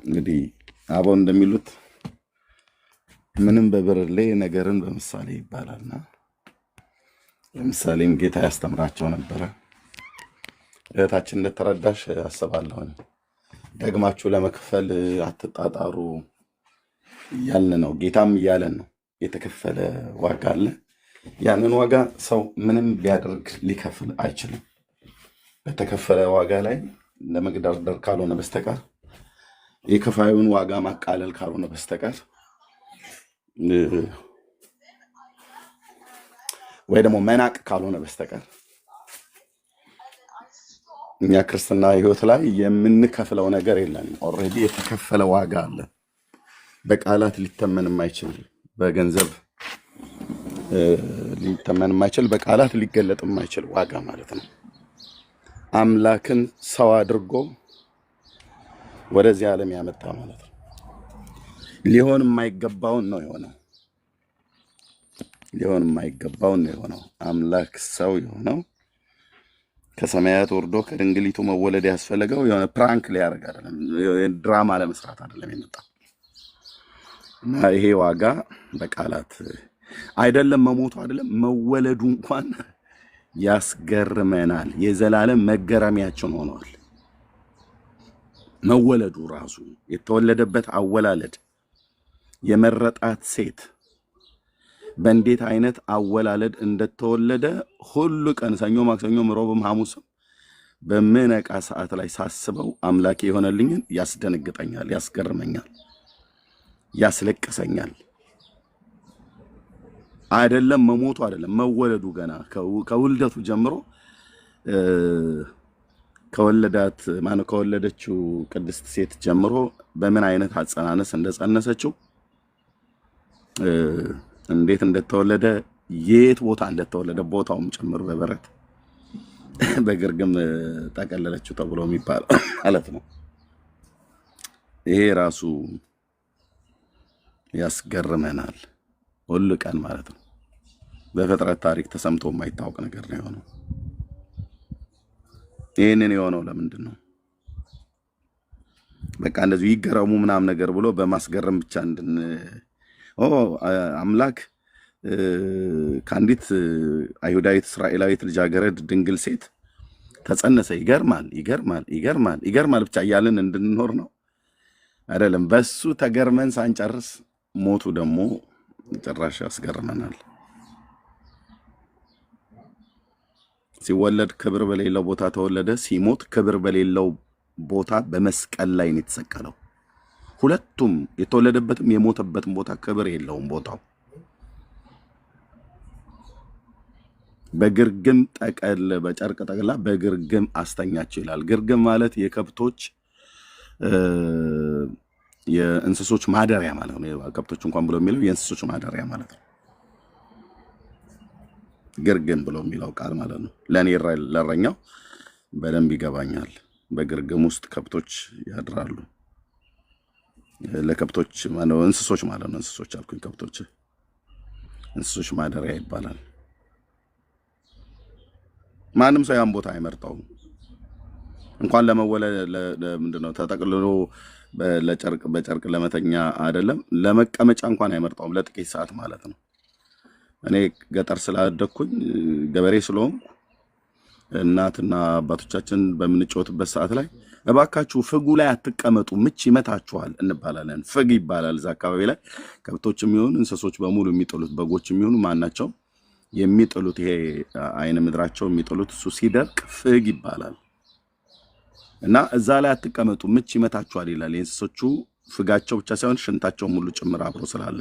እንግዲህ አበው እንደሚሉት ምንም በብርሌ ነገርን በምሳሌ ይባላልና ለምሳሌም ጌታ ያስተምራቸው ነበረ። እህታችን እንደተረዳሽ አስባለሁ። ደግማችሁ ለመክፈል አትጣጣሩ እያልን ነው። ጌታም እያለን ነው። የተከፈለ ዋጋ አለ። ያንን ዋጋ ሰው ምንም ቢያደርግ ሊከፍል አይችልም። በተከፈለ ዋጋ ላይ ለመግደርደር ካልሆነ በስተቀር የከፋዩን ዋጋ ማቃለል ካልሆነ በስተቀር ወይ ደግሞ መናቅ ካልሆነ በስተቀር እኛ ክርስትና ህይወት ላይ የምንከፍለው ነገር የለንም። ኦልሬዲ የተከፈለ ዋጋ አለ። በቃላት ሊተመን የማይችል በገንዘብ ሊተመን የማይችል በቃላት ሊገለጥ የማይችል ዋጋ ማለት ነው። አምላክን ሰው አድርጎ ወደዚህ ዓለም ያመጣ ማለት ነው። ሊሆን የማይገባውን ነው የሆነው። ሊሆን የማይገባውን ነው የሆነው። አምላክ ሰው የሆነው ከሰማያት ወርዶ ከድንግሊቱ መወለድ ያስፈለገው የሆነ ፕራንክ ሊያደርግ አይደለም፣ ድራማ ለመስራት አይደለም የመጣው። እና ይሄ ዋጋ በቃላት አይደለም፣ መሞቱ አይደለም መወለዱ እንኳን ያስገርመናል። የዘላለም መገረሚያችን ሆኗል። መወለዱ ራሱ የተወለደበት አወላለድ የመረጣት ሴት በእንዴት አይነት አወላለድ እንደተወለደ ሁሉ ቀን ሰኞ፣ ማክሰኞ፣ ሮብም ሐሙስም በምነቃ ሰዓት ላይ ሳስበው አምላኬ የሆነልኝን ያስደነግጠኛል፣ ያስገርመኛል፣ ያስለቅሰኛል። አይደለም መሞቱ አይደለም መወለዱ ገና ከውልደቱ ጀምሮ ከወለደችው ቅድስት ሴት ጀምሮ በምን አይነት አጸናነስ እንደጸነሰችው እንዴት እንደተወለደ የት ቦታ እንደተወለደ ቦታውም ጭምር በበረት በግርግም ጠቀለለችው ተብሎ የሚባለው ማለት ነው። ይሄ ራሱ ያስገርመናል ሁሉ ቀን ማለት ነው። በፍጥረት ታሪክ ተሰምቶ የማይታወቅ ነገር ነው የሆነው። ይህንን የሆነው ለምንድን ነው? በቃ እንደዚሁ ይገረሙ ምናምን ነገር ብሎ በማስገረም ብቻ አምላክ ከአንዲት አይሁዳዊት እስራኤላዊት ልጃገረድ ድንግል ሴት ተጸነሰ። ይገርማል፣ ይገርማል፣ ይገርማል፣ ይገርማል ብቻ እያልን እንድንኖር ነው አይደለም። በሱ ተገርመን ሳንጨርስ ሞቱ ደግሞ ጭራሽ ያስገርመናል። ሲወለድ ክብር በሌለው ቦታ ተወለደ፣ ሲሞት ክብር በሌለው ቦታ በመስቀል ላይ ነው የተሰቀለው። ሁለቱም የተወለደበትም የሞተበትም ቦታ ክብር የለውም ቦታው። በግርግም ጠቀል በጨርቅ ጠቅላ በግርግም አስተኛቸው ይላል። ግርግም ማለት የከብቶች የእንስሶች ማደሪያ ማለት ነው። ከብቶች እንኳን ብሎ የሚለው የእንስሶች ማደሪያ ማለት ነው። ግርግም ብሎ የሚለው ቃል ማለት ነው። ለኔ ለረኛው በደንብ ይገባኛል። በግርግም ውስጥ ከብቶች ያድራሉ። ለከብቶች ማለት እንስሶች ማለት ነው። እንስሶች አልኩኝ፣ ከብቶች እንስሶች ማደሪያ ይባላል። ማንም ሰው ያን ቦታ አይመርጠውም። እንኳን ለመወለድ ምንድነው ተጠቅልሎ በጨርቅ ለመተኛ አይደለም ለመቀመጫ እንኳን አይመርጠውም፣ ለጥቂት ሰዓት ማለት ነው። እኔ ገጠር ስላደኩኝ ገበሬ ስለሆንኩ እናትና አባቶቻችን በምንጫወትበት ሰዓት ላይ እባካችሁ ፍጉ ላይ አትቀመጡ ምች ይመታችኋል እንባላለን። ፍግ ይባላል እዛ አካባቢ ላይ ከብቶች የሚሆኑ እንስሶች በሙሉ የሚጥሉት፣ በጎች የሚሆኑ ማናቸው የሚጥሉት፣ ይሄ አይነ ምድራቸው የሚጥሉት እሱ ሲደርቅ ፍግ ይባላል። እና እዛ ላይ አትቀመጡ ምች ይመታችኋል ይላል። የእንስሶቹ ፍጋቸው ብቻ ሳይሆን ሽንታቸው ሙሉ ጭምር አብሮ ስላለ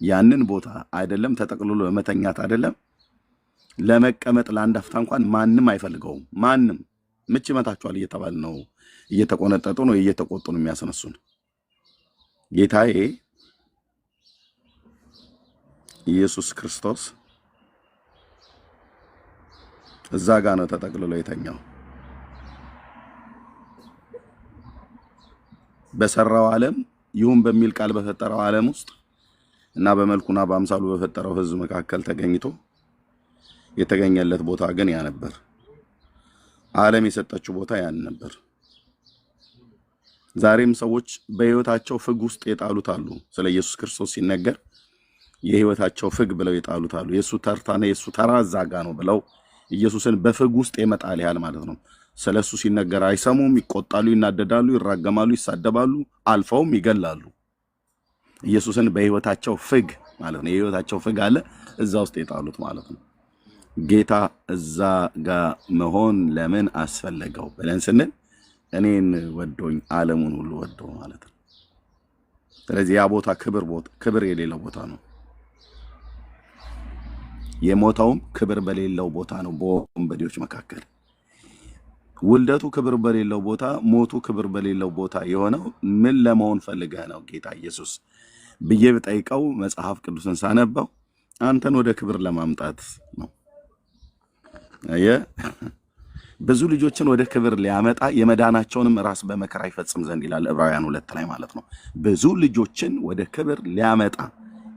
ያንን ቦታ አይደለም ተጠቅልሎ ለመተኛት አይደለም ለመቀመጥ ለአንድ አፍታ እንኳን ማንም አይፈልገውም። ማንም ምች ይመታችኋል እየተባለ ነው፣ እየተቆነጠጡ ነው፣ እየተቆጡ ነው የሚያስነሱን። ጌታዬ ኢየሱስ ክርስቶስ እዛ ጋ ነው ተጠቅልሎ የተኛው። በሰራው ዓለም ይሁን በሚል ቃል በፈጠረው ዓለም ውስጥ እና በመልኩና በአምሳሉ በፈጠረው ሕዝብ መካከል ተገኝቶ የተገኘለት ቦታ ግን ያ ነበር። ዓለም የሰጠችው ቦታ ያን ነበር። ዛሬም ሰዎች በህይወታቸው ፍግ ውስጥ የጣሉት አሉ። ስለ ኢየሱስ ክርስቶስ ሲነገር የህይወታቸው ፍግ ብለው የጣሉት አሉ። የሱ ተርታና የሱ ተራ እዛ ጋ ነው ብለው ኢየሱስን በፍግ ውስጥ የመጣል ያህል ማለት ነው። ስለሱ ሲነገር አይሰሙም፣ ይቆጣሉ፣ ይናደዳሉ፣ ይራገማሉ፣ ይሳደባሉ፣ አልፈውም ይገላሉ። ኢየሱስን በህይወታቸው ፍግ ማለት ነው። የህይወታቸው ፍግ አለ እዛ ውስጥ የጣሉት ማለት ነው። ጌታ እዛ ጋ መሆን ለምን አስፈለገው ብለን ስንል እኔን ወዶኝ ዓለሙን ሁሉ ወዶ ማለት ነው። ስለዚህ ያ ቦታ ክብር የሌለው ቦታ ነው። የሞተውም ክብር በሌለው ቦታ ነው። በወንበዴዎች መካከል ውልደቱ ክብር በሌለው ቦታ፣ ሞቱ ክብር በሌለው ቦታ የሆነው ምን ለመሆን ፈልገህ ነው ጌታ ኢየሱስ ብዬ ብጠይቀው መጽሐፍ ቅዱስን ሳነበው አንተን ወደ ክብር ለማምጣት ነው። ብዙ ልጆችን ወደ ክብር ሊያመጣ የመዳናቸውንም ራስ በመከራ ይፈጽም ዘንድ ይላል ዕብራውያን 2 ላይ ማለት ነው። ብዙ ልጆችን ወደ ክብር ሊያመጣ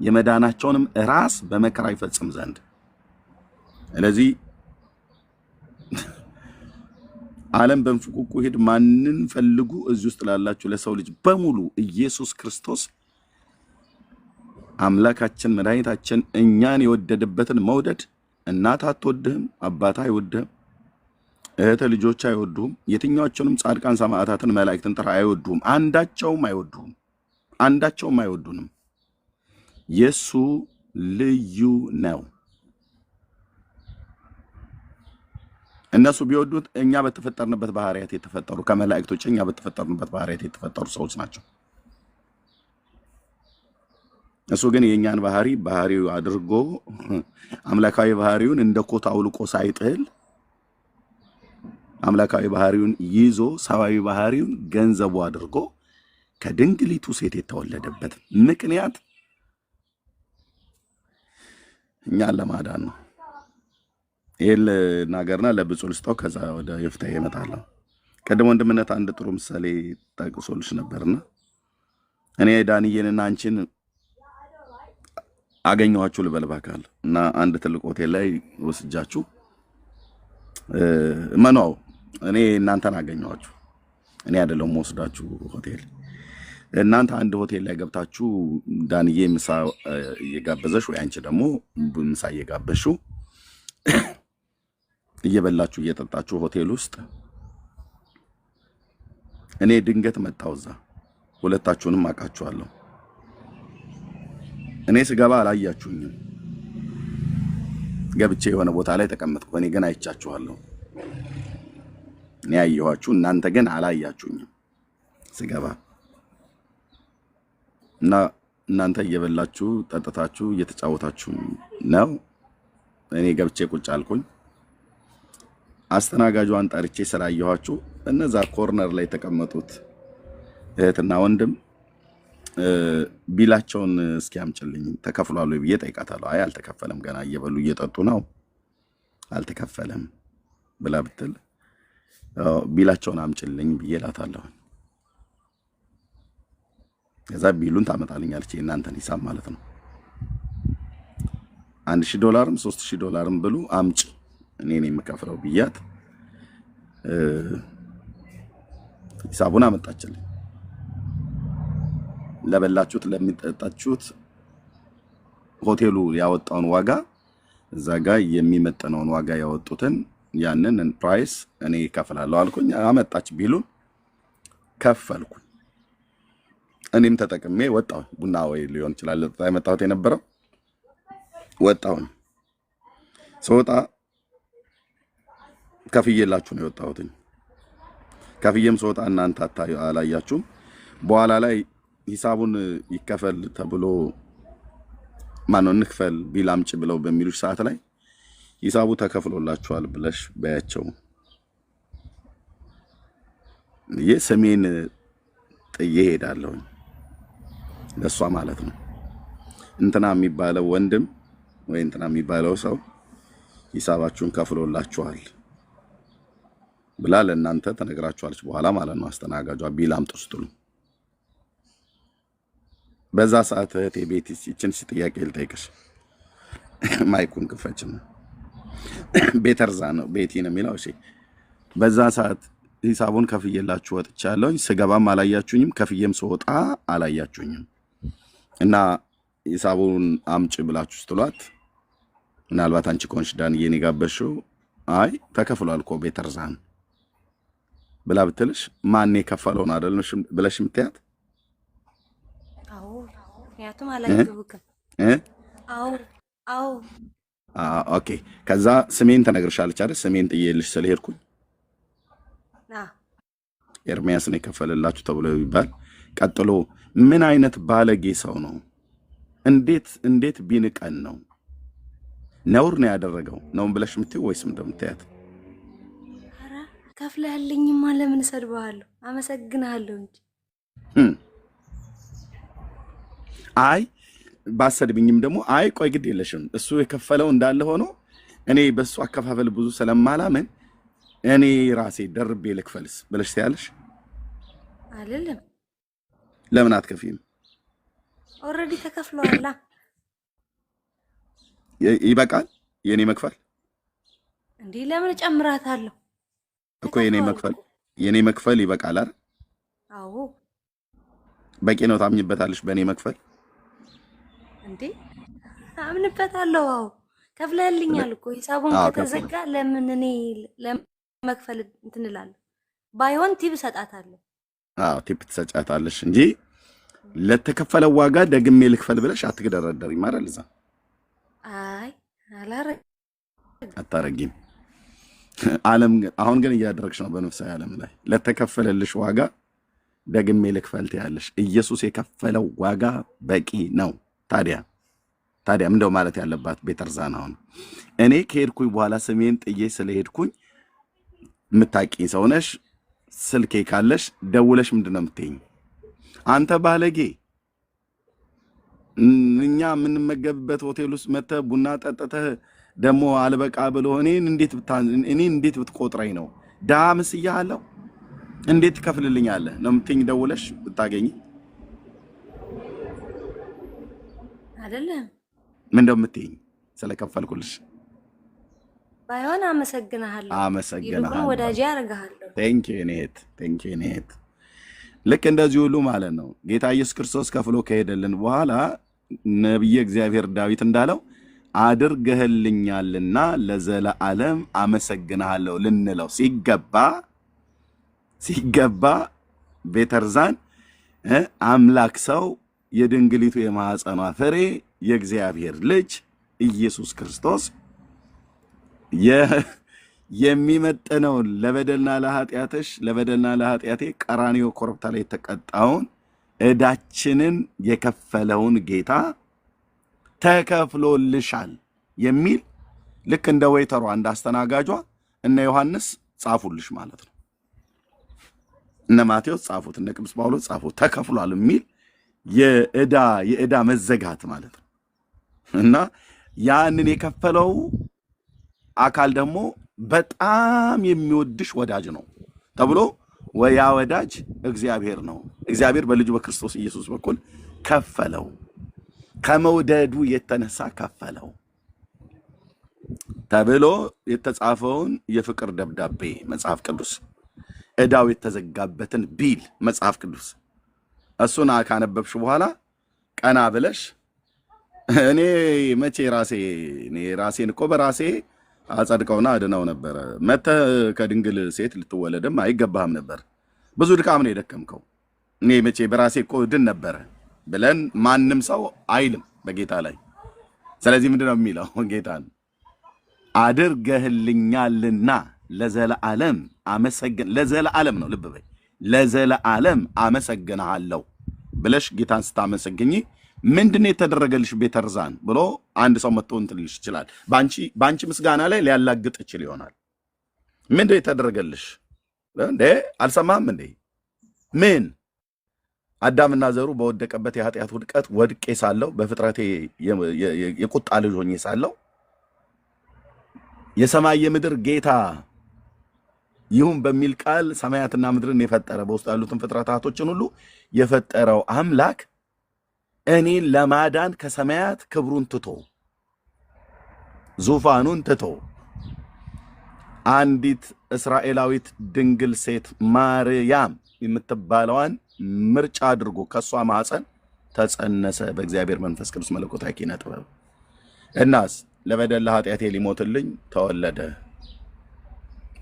የመዳናቸውንም ራስ በመከራ ይፈጽም ዘንድ። ስለዚህ ዓለም በእንፍቁቁ ሄድ ማንን ፈልጉ እዚህ ውስጥ ላላችሁ ለሰው ልጅ በሙሉ ኢየሱስ ክርስቶስ አምላካችን መድኃኒታችን እኛን የወደደበትን መውደድ እናት አትወድህም፣ አባት አይወድህም፣ እህተ ልጆች አይወዱህም፣ የትኛዎቹንም ጻድቃን ሰማዕታትን መላእክትን ጥራ አይወዱህም፣ አንዳቸውም አይወዱንም። የሱ ልዩ ነው። እነሱ ቢወዱት እኛ በተፈጠርንበት ባህሪያት የተፈጠሩ ከመላእክቶች እኛ በተፈጠርንበት ባህሪያት የተፈጠሩ ሰዎች ናቸው። እሱ ግን የኛን ባህሪው አድርጎ አምላካዊ ባህሪውን እንደ ኮት አውልቆ ሳይጥል አምላካዊ ባህሪውን ይዞ ሰዋዊ ባህሪውን ገንዘቡ አድርጎ ከድንግሊቱ ሴት የተወለደበት ምክንያት እኛን ለማዳን ነው። ይሄን ናገርና ለብፁዕ ልስጠው፣ ከዛ ወደ ይፍታዬ እመጣለሁ። ቀደም ወንድምነት አንድ ጥሩ ምሳሌ ጠቅሶልሽ ነበርና እኔ ዳንኤልና አንቺን አገኘኋችሁ ልበል ባካል እና አንድ ትልቅ ሆቴል ላይ ወስጃችሁ መናው እኔ እናንተን አገኘኋችሁ። እኔ አይደለም ወስዳችሁ ሆቴል እናንተ አንድ ሆቴል ላይ ገብታችሁ ዳንዬ ምሳ እየጋበዘሽ ወይ አንቺ ደግሞ ምሳ እየጋበዝሽው እየበላችሁ እየጠጣችሁ ሆቴል ውስጥ እኔ ድንገት መጣሁ። እዛ ሁለታችሁንም አውቃችኋለሁ። እኔ ስገባ አላያችሁኝም። ገብቼ የሆነ ቦታ ላይ ተቀመጥኩ። እኔ ግን አይቻችኋለሁ። እኔ አየኋችሁ፣ እናንተ ግን አላያችሁኝም ስገባ እና እናንተ እየበላችሁ ጠጥታችሁ እየተጫወታችሁ ነው። እኔ ገብቼ ቁጭ አልኩኝ። አስተናጋጇን ጠርቼ ስላየኋችሁ እነዛ ኮርነር ላይ የተቀመጡት እህትና ወንድም ቢላቸውን እስኪ አምጪልኝ ተከፍሏል ወይ ብዬ ጠይቃታለሁ። አይ አልተከፈለም፣ ገና እየበሉ እየጠጡ ነው፣ አልተከፈለም ብላ ብትል ቢላቸውን አምጪልኝ ብዬ እላታለሁ። ከዛ ቢሉን ታመጣልኛለች፣ የእናንተን ሂሳብ ማለት ነው። $1000 $3000 ብሉ አምጪ እኔ ነኝ የምከፍለው ብያት ሂሳቡን አመጣችልኝ። ለበላችሁት ለሚጠጣችሁት ሆቴሉ ያወጣውን ዋጋ እዛ ጋር የሚመጥነውን ዋጋ ያወጡትን ያንን ፕራይስ እኔ እከፍላለሁ አልኩኝ። አመጣች ቢሉን ከፈልኩኝ። እኔም ተጠቅሜ ወጣሁ። ቡና ወይ ሊሆን ይችላል የመጣሁት የነበረው ወጣሁኝ። ስወጣ ከፍዬላችሁ ነው የወጣሁት። ከፍዬም ስወጣ እናንተ አላያችሁም። በኋላ ላይ ሂሳቡን ይከፈል ተብሎ ማነው እንክፈል ቢል አምጪ ብለው በሚሉሽ ሰዓት ላይ ሂሳቡ ተከፍሎላችኋል ብለሽ በያቸው። የሰሜን ጥዬ ሄዳለሁ ለሷ ማለት ነው። እንትና የሚባለው ወንድም ወይ እንትና የሚባለው ሰው ሂሳባችሁን ከፍሎላችኋል ብላ ለእናንተ ተነግራችኋለች በኋላ ማለት ነው። አስተናጋጇ ቢል አምጡ ስትሉ በዛ ሰዓት እህቴ ቤቲ ይችን ጥያቄ ልጠይቅሽ። ማይኩን ክፈችና ቤተርዛ ነው ቤቲ ነው የሚለው። እሺ በዛ ሰዓት ሂሳቡን ከፍዬላችሁ ወጥቻለሁ። ስገባም አላያችሁኝም፣ ከፍዬም ስወጣ አላያችሁኝም። እና ሂሳቡን አምጪ ብላችሁ ስትሏት ምናልባት አንቺ ኮንሽ ዳንዬን የጋበሽው አይ ተከፍሏል እኮ ቤተርዛን ብላ ብትልሽ ማን የከፈለውን አይደልሽ ብለሽ ምትያት? አዎ ምክንያቱም አላየሁትም። አዎ አዎ ኦኬ። ከዛ ስሜን ተነግርሻለች አይደል? ስሜን ጥዬልሽ ስለሄድኩኝ ኤርሚያስ ነው የከፈለላችሁ ተብሎ ይባል። ቀጥሎ ምን አይነት ባለጌ ሰው ነው? እንዴት ቢንቀን ነው? ነውር ነው ያደረገው ነው ብለሽ ምትይው ወይስ እንደምትያት? ኧረ ከፍለህልኝማ ለምን እሰድብሃለሁ? አመሰግናለሁ እንጂ አይ ባሰድብኝም ደግሞ አይ ቆይ ግድ የለሽም እሱ የከፈለው እንዳለ ሆኖ እኔ በሱ አከፋፈል ብዙ ስለማላምን እኔ ራሴ ደርቤ ልክፈልስ ብለሽ ትያለሽ? አይደለም። ለምን አትከፊም? ኦልሬዲ ተከፍሏላ። ይበቃል የኔ መክፈል እንዴ? ለምን ጨምራታለሁ እኮ የኔ መክፈል ይበቃል አይደል? አዎ በቂ ነው። ታምኝበታለሽ በእኔ መክፈል? እንዴ አምንበታለሁ። አዎ ከፍለህልኛል እኮ ሂሳቡን ከተዘጋ ለምን እኔ ለመክፈል እንትን እላለሁ? ባይሆን ቲፕ እሰጣታለሁ። አዎ ቲፕ ትሰጫታለሽ እንጂ ለተከፈለው ዋጋ ደግሜ ልክፈል ብለሽ አትገደረደሪም አይደል? እዛ አይ አታረጊም። አሁን ግን እያደረግሽ ነው በነፍሳዊ ዓለም ላይ ለተከፈለልሽ ዋጋ ደግሜ ልክፈል ትያለሽ። ኢየሱስ የከፈለው ዋጋ በቂ ነው። ታዲያ ምንድነው ማለት ያለባት ቤተርዛን? አሁን እኔ ከሄድኩኝ በኋላ ስሜን ጥዬ ስለሄድኩኝ የምታውቂኝ ሰው ነሽ። ስልኬ ካለሽ ደውለሽ ምንድነው የምትይኝ? አንተ ባለጌ እኛ የምንመገብበት ሆቴል ውስጥ መተህ ቡና ጠጥተህ ደግሞ አልበቃ ብሎ እኔን እንዴት ብትቆጥረኝ ነው? ድሃ መስያለሁ እንዴት ትከፍልልኛለህ ነው የምትይኝ? ደውለሽ ብታገኝ አይደለም ምን እንደምትይኝ ስለከፈልኩልሽ ባይሆን አመሰግናለሁ። ወዳጄ አደርግሃለሁ። ቴንክ ዩ ኔት። ልክ እንደዚህ ሁሉ ማለት ነው ጌታ ኢየሱስ ክርስቶስ ከፍሎ ከሄደልን በኋላ ነብየ እግዚአብሔር ዳዊት እንዳለው አድርገህልኛልና ለዘላለም አመሰግናለሁ ልንለው ሲገባ ቤተርዛን አምላክ ሰው የድንግሊቱ የማህፀኗ ፍሬ የእግዚአብሔር ልጅ ኢየሱስ ክርስቶስ የሚመጥነውን ለበደልና ለኃጢአቴ ቀራንዮ ኮረብታ ላይ የተቀጣውን ዕዳችንን የከፈለውን ጌታ ተከፍሎልሻል የሚል ልክ እንደ ወይተሯ እንዳስተናጋጇ እነ ዮሐንስ ጻፉልሽ ማለት ነው። እነ ማቴዎስ ጻፉት፣ እነ ቅዱስ ጳውሎስ ጻፉት። ተከፍሏል የሚል የዕዳ መዘጋት ማለት ነው። እና ያንን የከፈለው አካል ደግሞ በጣም የሚወድሽ ወዳጅ ነው ተብሎ ያ ወዳጅ እግዚአብሔር ነው። እግዚአብሔር በልጁ በክርስቶስ ኢየሱስ በኩል ከፈለው። ከመውደዱ የተነሳ ከፈለው ተብሎ የተጻፈውን የፍቅር ደብዳቤ መጽሐፍ ቅዱስ ዕዳው የተዘጋበትን ቢል መጽሐፍ ቅዱስ እሱን ካነበብሽ በኋላ ቀና ብለሽ እኔ መቼ ራሴን እኮ በራሴ አጸድቀውና አድነው ነበረ። መተህ ከድንግል ሴት ልትወለድም አይገባህም ነበር። ብዙ ድካም ነው የደከምከው። እኔ መቼ በራሴ እኮ ድን ነበረ ብለን ማንም ሰው አይልም በጌታ ላይ። ስለዚህ ምንድነው የሚለው? ጌታን አድርገህልኛልና ለዘላለም ነው፣ ልብ በይ፣ ለዘላለም አመሰግንሃለሁ ብለሽ ጌታን ስታመሰግኝ ምንድነው የተደረገልሽ ቤተርዛን ብሎ አንድ ሰው መጥቶ እንትን ልሽ ይችላል። ባንቺ ምስጋና ላይ ሊያላግጥ ይችል ይሆናል። ምንድነው የተደረገልሽ እንዴ? አልሰማህም እንዴ? ምን አዳምና ዘሩ በወደቀበት የኃጢአት ውድቀት ወድቄ ሳለሁ በፍጥረቴ የቁጣ ልጅ ሆኜ ሳለሁ የሰማይ የምድር ጌታ ይሁን በሚል ቃል ሰማያትና ምድርን የፈጠረ በውስጡ ያሉትን ፍጥረታቶችን ሁሉ የፈጠረው አምላክ እኔን ለማዳን ከሰማያት ክብሩን ትቶ ዙፋኑን ትቶ አንዲት እስራኤላዊት ድንግል ሴት ማርያም የምትባለዋን ምርጫ አድርጎ ከሷ ማህፀን ተጸነሰ በእግዚአብሔር መንፈስ ቅዱስ መለኮታዊ ኪነ ጥበብ። እናስ ለበደል ለኃጢአቴ ሊሞትልኝ ተወለደ፣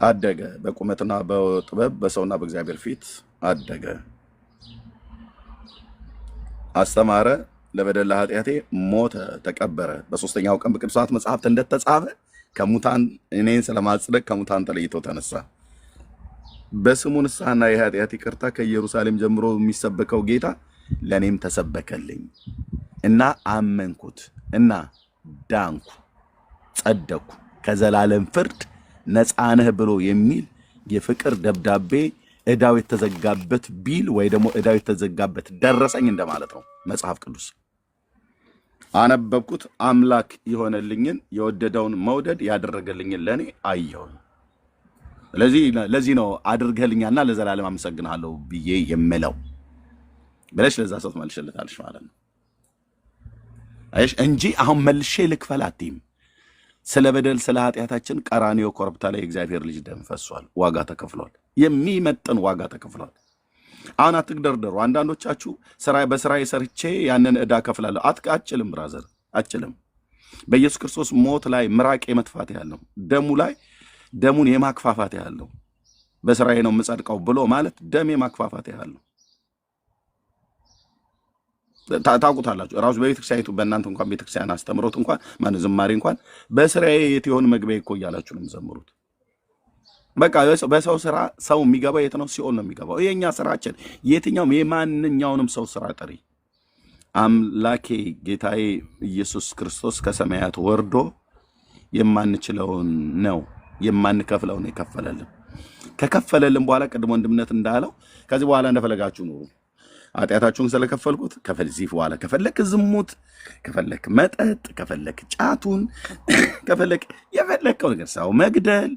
አደገ፣ በቁመትና በጥበብ በሰውና በእግዚአብሔር ፊት አደገ፣ አስተማረ፣ ለበደል ለኃጢአቴ ሞተ፣ ተቀበረ፣ በሶስተኛው ቀን በቅዱሳት መጽሐፍት እንደተጻፈ ከሙታን እኔን ስለማጽደቅ ከሙታን ተለይቶ ተነሳ። በስሙ ንስሐና የኃጢአት ይቅርታ ከኢየሩሳሌም ጀምሮ የሚሰበከው ጌታ ለእኔም ተሰበከልኝ እና አመንኩት እና ዳንኩ፣ ጸደኩ፣ ከዘላለም ፍርድ ነፃ ነህ ብሎ የሚል የፍቅር ደብዳቤ ዕዳው የተዘጋበት ቢል ወይ ደግሞ ዕዳው የተዘጋበት ደረሰኝ እንደማለት ነው። መጽሐፍ ቅዱስ አነበብኩት፣ አምላክ የሆነልኝን የወደደውን መውደድ ያደረገልኝን ለእኔ አየሁ። ለዚህ ነው አድርገህልኛልና ለዘላለም አመሰግንሃለሁ ብዬ የምለው ብለሽ ለዛ ሰው ትመልሽለታለሽ ማለት ነው። አይሽ እንጂ አሁን መልሼ ልክፈል አትይም። ስለ በደል ስለ ኃጢአታችን ቀራንዮ ኮረብታ ላይ እግዚአብሔር ልጅ ደም ፈሷል፣ ዋጋ ተከፍሏል፣ የሚመጥን ዋጋ ተከፍሏል። አሁን አትግደርደሩ። አንዳንዶቻችሁ በስራዬ ሰርቼ ያንን ዕዳ ከፍላለሁ አትችልም። ብራዘር አትችልም። በኢየሱስ ክርስቶስ ሞት ላይ ምራቅ የመትፋት ያለው ደሙ ላይ ደሙን የማክፋፋት ያለው በስራዬ ነው የምጸድቀው ብሎ ማለት ደም የማክፋፋት ያለው ታውቁታላችሁ። ራሱ በቤተክርስቲያኒቱ በእናንተ እንኳን ቤተክርስቲያን አስተምሮት እንኳን ማን ዝማሬ እንኳን በስራዬ የት ይሆን መግቢያ እኮ እያላችሁ ነው የምዘምሩት። በቃ በሰው ስራ ሰው የሚገባው የት ነው? ሲኦል ነው የሚገባው። የኛ ስራችን የትኛውም የማንኛውንም ሰው ስራ ጠሪ አምላኬ ጌታዬ ኢየሱስ ክርስቶስ ከሰማያት ወርዶ የማንችለውን ነው የማንከፍለውን የከፈለልን። ከከፈለልን በኋላ ቅድሞ ወንድምነት እንዳለው ከዚህ በኋላ እንደፈለጋችሁ ኑሩ፣ ኃጢአታችሁን ስለከፈልኩት ከዚህ በኋላ ከፈለክ ዝሙት፣ ከፈለክ መጠጥ፣ ከፈለክ ጫቱን፣ ከፈለክ የፈለከው ነገር ሰው መግደል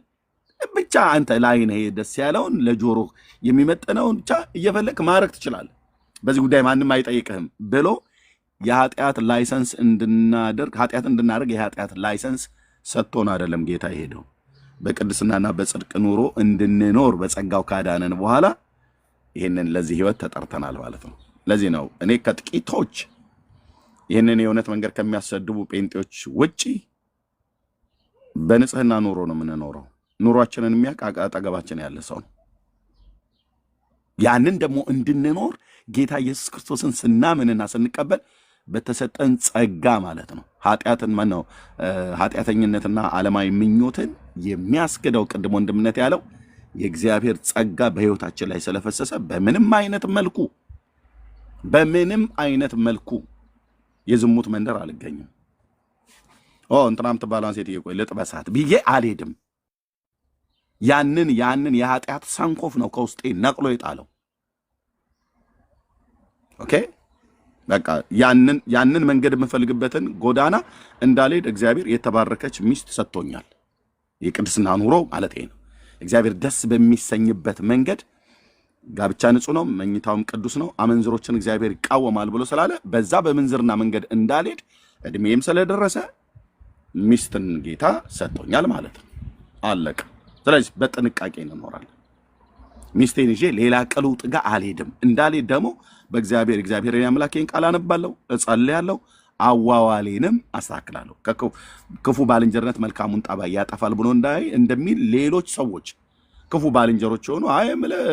ብቻ አንተ ላይ ነው ደስ ያለውን ለጆሮ የሚመጥነውን ብቻ እየፈለክ ማድረግ ትችላለህ። በዚህ ጉዳይ ማንም አይጠይቅህም ብሎ የኃጢአት ላይሰንስ እንድናደርግ ኃጢአት እንድናደርግ የኃጢአት ላይሰንስ ሰጥቶን አይደለም ጌታ የሄደው። በቅድስናና በጽድቅ ኑሮ እንድንኖር በጸጋው ካዳነን በኋላ ይህንን ለዚህ ህይወት ተጠርተናል ማለት ነው። ለዚህ ነው እኔ ከጥቂቶች ይህንን የእውነት መንገድ ከሚያሰድቡ ጴንጤዎች ውጪ በንጽህና ኑሮ ነው የምንኖረው። ኑሯችንን የሚያውቅ አጠገባችን ያለ ሰው ነው። ያንን ደግሞ እንድንኖር ጌታ ኢየሱስ ክርስቶስን ስናምንና ስንቀበል በተሰጠን ጸጋ ማለት ነው። ኃጢአተኝነትና ዓለማዊ ምኞትን የሚያስክደው ቅድሞ ወንድምነት ያለው የእግዚአብሔር ጸጋ በህይወታችን ላይ ስለፈሰሰ በምንም አይነት መልኩ የዝሙት መንደር አልገኝም። እንትናም ትባሏን ሴትዬ ቆይ ልጥበሳት ብዬ አልሄድም። ያንን የኃጢአት ሰንኮፍ ነው ከውስጤ ነቅሎ የጣለው። ኦኬ በቃ ያንን መንገድ የምፈልግበትን ጎዳና እንዳልሄድ እግዚአብሔር የተባረከች ሚስት ሰጥቶኛል። የቅድስና ኑሮ ማለት ነው። እግዚአብሔር ደስ በሚሰኝበት መንገድ ጋብቻ ንጹህ ነው፣ መኝታውም ቅዱስ ነው፣ አመንዝሮችን እግዚአብሔር ይቃወማል ብሎ ስላለ በዛ በምንዝርና መንገድ እንዳልሄድ እድሜም ስለደረሰ ሚስትን ጌታ ሰጥቶኛል ማለት ነው። አለቀ። ስለዚህ በጥንቃቄ እንኖራለን። ሚስቴን ይዤ ሌላ ቅልውጥ ጋር አልሄድም። እንዳልሄድ ደግሞ እግዚአብሔርን አምላኬን ቃል አነባለሁ፣ እጸልያለሁ፣ አዋዋሌንም አስተካክላለሁ። ክፉ ባልንጀርነት መልካሙን ጠባይ ያጠፋል ብሎ እንደሚል ሌሎች ሰዎች ክፉ ባልንጀሮች ሆኑ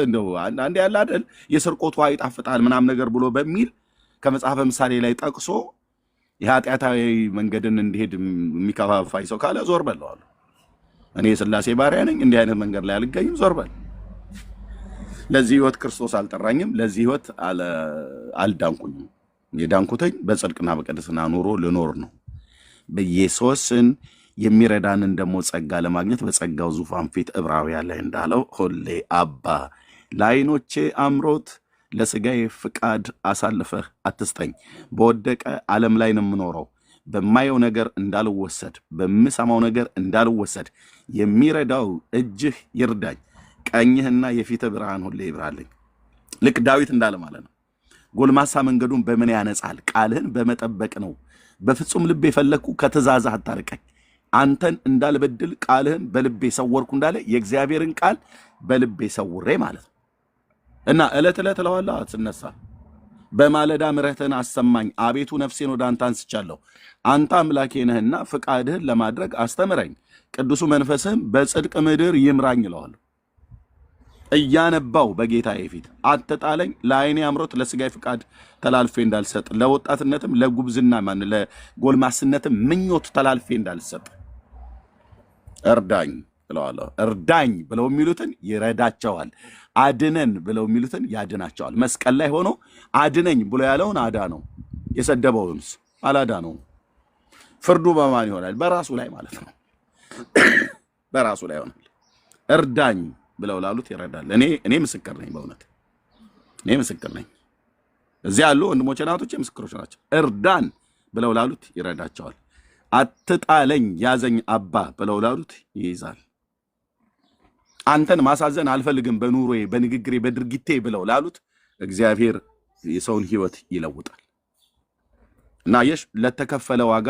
እንደው አንዴ ያለ አይደል የስርቆቱ ይጣፍጣል ምናምን ነገር ብሎ በሚል ከመጽሐፈ ምሳሌ ላይ ጠቅሶ የኃጢአታዊ መንገድን እንዲሄድ የሚከፋፋይ ሰው ካለ ዞር በለዋለሁ። እኔ የሥላሴ ባሪያ ነኝ፣ እንዲህ አይነት መንገድ ላይ አልገኝም፣ ዞር በል። ለዚህ ህይወት ክርስቶስ አልጠራኝም፣ ለዚህ ህይወት አልዳንኩኝም። የዳንኩትኝ በጽድቅና በቅድስና ኑሮ ልኖር ነው። በኢየሱስን የሚረዳንን ደግሞ ጸጋ ለማግኘት በጸጋው ዙፋን ፊት ዕብራውያን ላይ እንዳለው ሁሌ አባ ለዓይኖቼ አምሮት ለሥጋዬ ፍቃድ አሳልፈህ አትስጠኝ። በወደቀ ዓለም ላይ ነው የምኖረው። በማየው ነገር እንዳልወሰድ፣ በምሰማው ነገር እንዳልወሰድ የሚረዳው እጅህ ይርዳኝ። ቀኝህና የፊትህ ብርሃን ሁሌ ይብራልኝ። ልክ ዳዊት እንዳለ ማለት ነው። ጎልማሳ መንገዱን በምን ያነጻል? ቃልህን በመጠበቅ ነው። በፍጹም ልብ የፈለግኩ ከትእዛዝህ አታርቀኝ። አንተን እንዳልበድል ቃልህን በልቤ ሰወርኩ እንዳለ የእግዚአብሔርን ቃል በልቤ ሰውሬ ማለት ነው። እና ዕለት ዕለት እለዋለሁ አትነሳ በማለዳ ምሕረትህን አሰማኝ አቤቱ ነፍሴን ወደ አንተ አንስቻለሁ። አንተ አምላኬ ነህና ፍቃድህን ለማድረግ አስተምረኝ፣ ቅዱሱ መንፈስህም በጽድቅ ምድር ይምራኝ እለዋለሁ። እያነባው በጌታዬ ፊት አትጣለኝ፣ ለዓይኔ አምሮት ለሥጋዬ ፍቃድ ተላልፌ እንዳልሰጥ፣ ለወጣትነትም ለጉብዝና ለጎልማስነትም ምኞት ተላልፌ እንዳልሰጥ እርዳኝ እለዋለሁ። እርዳኝ ብለው የሚሉትን ይረዳቸዋል። አድነን ብለው የሚሉትን ያድናቸዋል። መስቀል ላይ ሆኖ አድነኝ ብሎ ያለውን አዳነው፣ የሰደበውንስ አላዳነውም። ፍርዱ በማን ይሆናል? በራሱ ላይ ማለት ነው። በራሱ ላይ ይሆናል። እርዳኝ ብለው ላሉት ይረዳል። እኔ ምስክር ነኝ፣ በእውነት እኔ ምስክር ነኝ። እዚህ ያሉ ወንድሞቼ እናቶቼ ምስክሮች ናቸው። እርዳን ብለው ላሉት ይረዳቸዋል። አትጣለኝ ያዘኝ አባ ብለው ላሉት ይይዛል። አንተን ማሳዘን አልፈልግም በኑሮዬ በንግግሬ በድርጊቴ ብለው ላሉት እግዚአብሔር የሰውን ሕይወት ይለውጣል። እና የሽ ለተከፈለ ዋጋ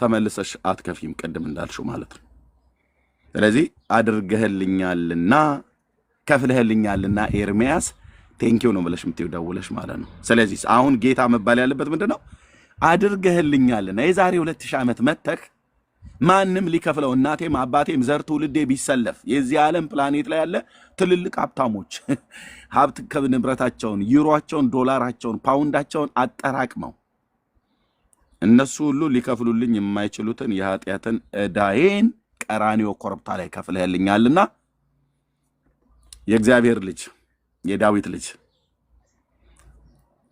ተመልሰሽ አትከፊም፣ ቅድም እንዳልሽው ማለት ነው። ስለዚህ አድርገህልኛልና ከፍለህልኛልና ኤርሚያስ ቴንኪው ነው ብለሽ የምትይው ደውለሽ ማለት ነው። ስለዚህ አሁን ጌታ መባል ያለበት ምንድነው? አድርገህልኛልና የዛሬ 2000 ዓመት መተክ ማንም ሊከፍለው እናቴም አባቴም ዘር ትውልዴ ቢሰለፍ የዚህ ዓለም ፕላኔት ላይ ያለ ትልልቅ ሀብታሞች ሀብት ንብረታቸውን፣ ዩሮአቸውን፣ ዶላራቸውን፣ ፓውንዳቸውን አጠራቅመው እነሱ ሁሉ ሊከፍሉልኝ የማይችሉትን የኃጢአትን ዕዳዬን ቀራንዮ ኮረብታ ላይ ከፍለህልኛልና የእግዚአብሔር ልጅ የዳዊት ልጅ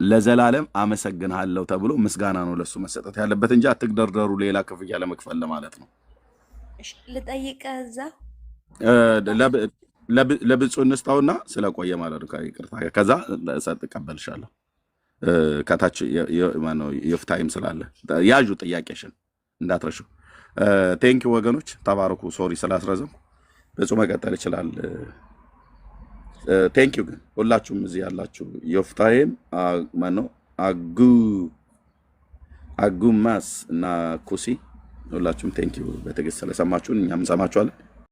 ለዘላለም አመሰግንሃለሁ ተብሎ ምስጋና ነው ለሱ መሰጠት ያለበት እንጂ አትግደርደሩ ሌላ ክፍያ ለመክፈል ማለት ነው። እሺ ልጠይቅህ እዛ ለብፁዕ እንስጣውና ስለቆየ ማለት ነው። ይቅርታ ከዛ ሰጥ ቀበልሻለሁ። ከታች ማነው የፍታይም ስላለ ያዡ ጥያቄሽን እንዳትረሹ። ቴንኪው ወገኖች ተባረኩ። ሶሪ ስላስረዘም ብፁዕ መቀጠል ይችላል። ቴንኪው ግን ሁላችሁም እዚህ ያላችሁ የፍታይም ማነው አጉማስ እና ኩሲ ሁላችሁም ቴንኪው በትዕግስት ስለሰማችሁን እኛም እንሰማችኋለን።